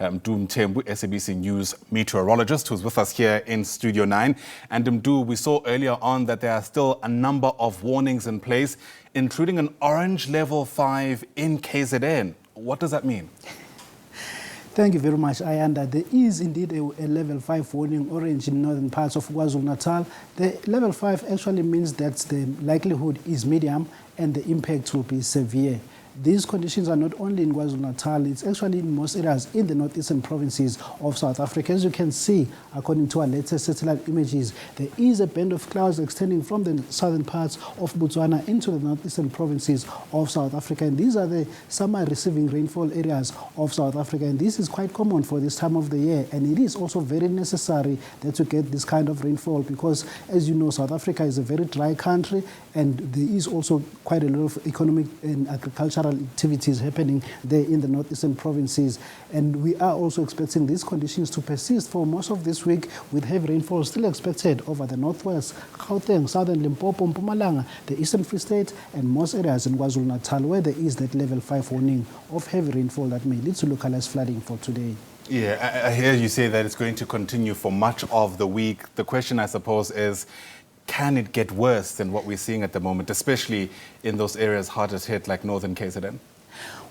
Mdu Mthembu, SABC News meteorologist, who's with us here in Studio 9. And Mdu, we saw earlier on that there are still a number of warnings in place, including an orange level 5 in KZN. What does that mean? Thank you very much, Ayanda. There is indeed a level 5 warning orange in northern parts of KwaZulu-Natal. The level 5 actually means that the likelihood is medium and the impact will be severe. These conditions are not only in KwaZulu-Natal, it's actually in most areas in the northeastern provinces of South Africa. As you can see, according to our latest satellite images, there is a band of clouds extending from the southern parts of Botswana into the northeastern provinces of South Africa. And these are the summer receiving rainfall areas of South Africa. And this is quite common for this time of the year. And it is also very necessary that you get this kind of rainfall because, as you know, South Africa is a very dry country and there is also quite a lot of economic and agricultural activities happening there in the northeastern provinces. And we are also expecting these conditions to persist for most of this week, with heavy rainfall still expected over the northwest, Gauteng, southern Limpopo, Mpumalanga, the eastern Free State, and most areas in KwaZulu-Natal where there is that level 5 warning of heavy rainfall that may lead to localized flooding for today. Yeah, I hear you say that it's going to continue for much of the week. The question, I suppose, is, can it get worse than what we're seeing at the moment, especially in those areas hardest hit like northern KZN?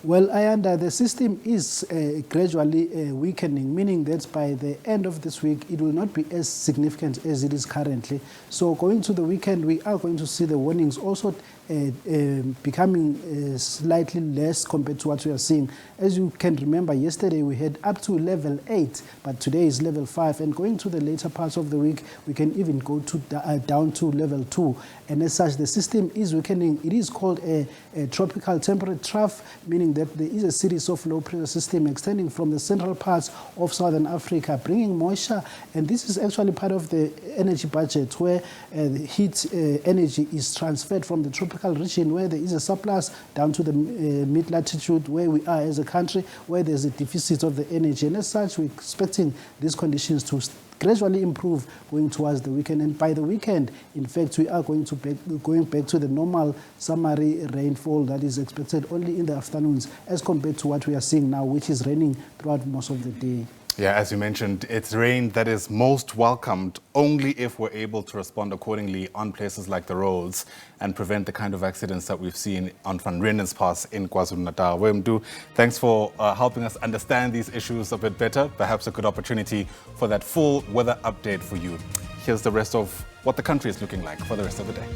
Well, Ayanda, the system is gradually weakening, meaning that by the end of this week, it will not be as significant as it is currently. So going to the weekend, we are going to see the warnings also becoming slightly less compared to what we are seeing. As you can remember, yesterday we had up to level 8, but today is level 5. And going to the later parts of the week, we can even go to down to level 2. And as such, the system is weakening. It is called a tropical temperate trough, meaning that there is a series of low pressure system extending from the central parts of southern Africa, bringing moisture. And this is actually part of the energy budget where the heat energy is transferred from the tropical region where there is a surplus down to the mid-latitude where we are as a country, where there's a deficit of the energy. And as such, we're expecting these conditions to gradually improve going towards the weekend. And by the weekend, in fact, we are going back to the normal summery rainfall that is expected only in the afternoons as compared to what we are seeing now, which is raining throughout most of the day. Yeah, as you mentioned, it's rain that is most welcomed only if we're able to respond accordingly on places like the roads and prevent the kind of accidents that we've seen on Van Riemen's Pass in KwaZulu-Natal. Mdu, thanks for helping us understand these issues a bit better. Perhaps a good opportunity for that full weather update for you. Here's the rest of what the country is looking like for the rest of the day.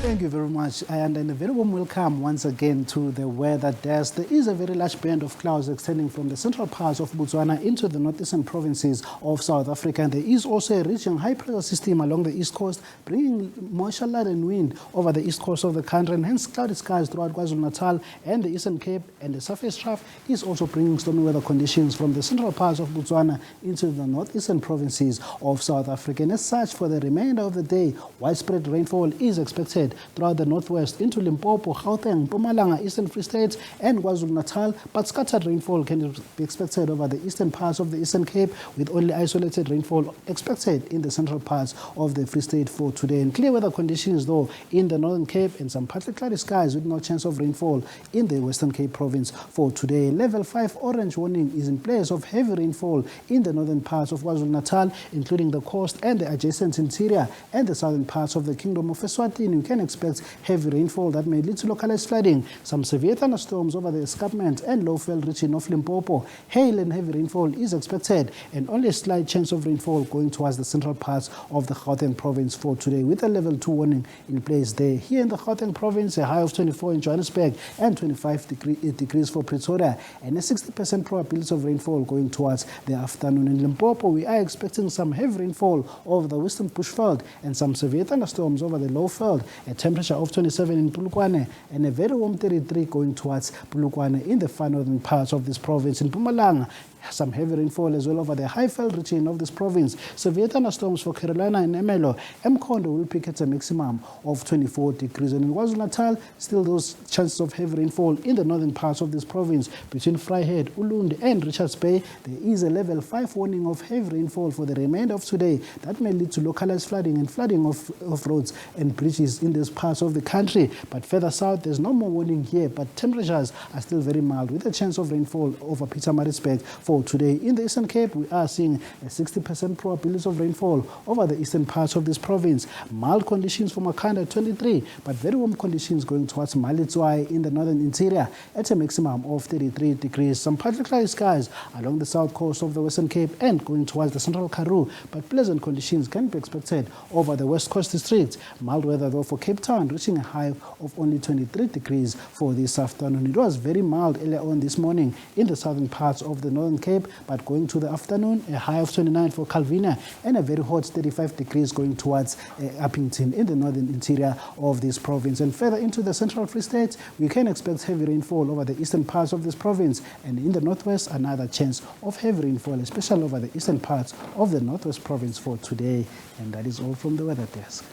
Thank you very much, and a very warm welcome once again to the weather desk. There is a very large band of clouds extending from the central parts of Botswana into the northeastern provinces of South Africa. And there is also a regional high pressure system along the east coast, bringing moisture, light and wind over the east coast of the country, and hence cloudy skies throughout KwaZulu-Natal and the Eastern Cape. And the surface trough is also bringing stormy weather conditions from the central parts of Botswana into the northeastern provinces of South Africa. And as such, for the remainder of the day, widespread rainfall is expected throughout the northwest into Limpopo, Gauteng, Mpumalanga, Eastern Free State, and KwaZulu-Natal, but scattered rainfall can be expected over the eastern parts of the Eastern Cape, with only isolated rainfall expected in the central parts of the Free State for today. And clear weather conditions, though, in the Northern Cape and some partly cloudy skies with no chance of rainfall in the Western Cape province for today. Level 5 orange warning is in place of heavy rainfall in the northern parts of KwaZulu-Natal, including the coast and the adjacent interior and the southern parts of the Kingdom of Eswatini. You can expect heavy rainfall that may lead to localized flooding, some severe thunderstorms over the escarpment and low-fell region of Limpopo. Hail and heavy rainfall is expected, and only a slight chance of rainfall going towards the central parts of the Gauteng province for today, with a level 2 warning in place there. Here in the Gauteng province, a high of 24 in Johannesburg and 25 degrees for Pretoria, and a 60% probability of rainfall going towards the afternoon. In Limpopo, we are expecting some heavy rainfall over the western bushveld and some severe thunderstorms over the low-veld, a temperature of 27 in Polokwane and a very warm 33 going towards Polokwane in the far northern parts of this province. In Mpumalanga, some heavy rainfall as well over the Highveld region of this province. Severe thunderstorms for Carolina and Emelo. Mkhondo will peak at a maximum of 24 degrees. And in KwaZulu-Natal, still those chances of heavy rainfall in the northern parts of this province. Between Vryheid, Ulundi and Richards Bay, there is a level 5 warning of heavy rainfall for the remainder of today. That may lead to localized flooding and flooding of roads and bridges in these parts of the country. But further south, there's no more warning here, but temperatures are still very mild with a chance of rainfall over Pietermaritzburg for today. In the Eastern Cape, we are seeing a 60% probability of rainfall over the eastern parts of this province. Mild conditions for Makhanda, 23, but very warm conditions going towards Malitswai in the northern interior at a maximum of 33 degrees. Some partly cloudy skies along the south coast of the Western Cape and going towards the central Karoo, but pleasant conditions can be expected over the West Coast districts. Mild weather though for Cape Town, reaching a high of only 23 degrees for this afternoon. It was very mild earlier on this morning in the southern parts of the Northern Cape, but going to the afternoon, a high of 29 for Calvina and a very hot 35 degrees going towards Uppington in the northern interior of this province. And further into the Central Free State, we can expect heavy rainfall over the eastern parts of this province, and in the northwest, another chance of heavy rainfall, especially over the eastern parts of the northwest province for today. And that is all from the weather desk.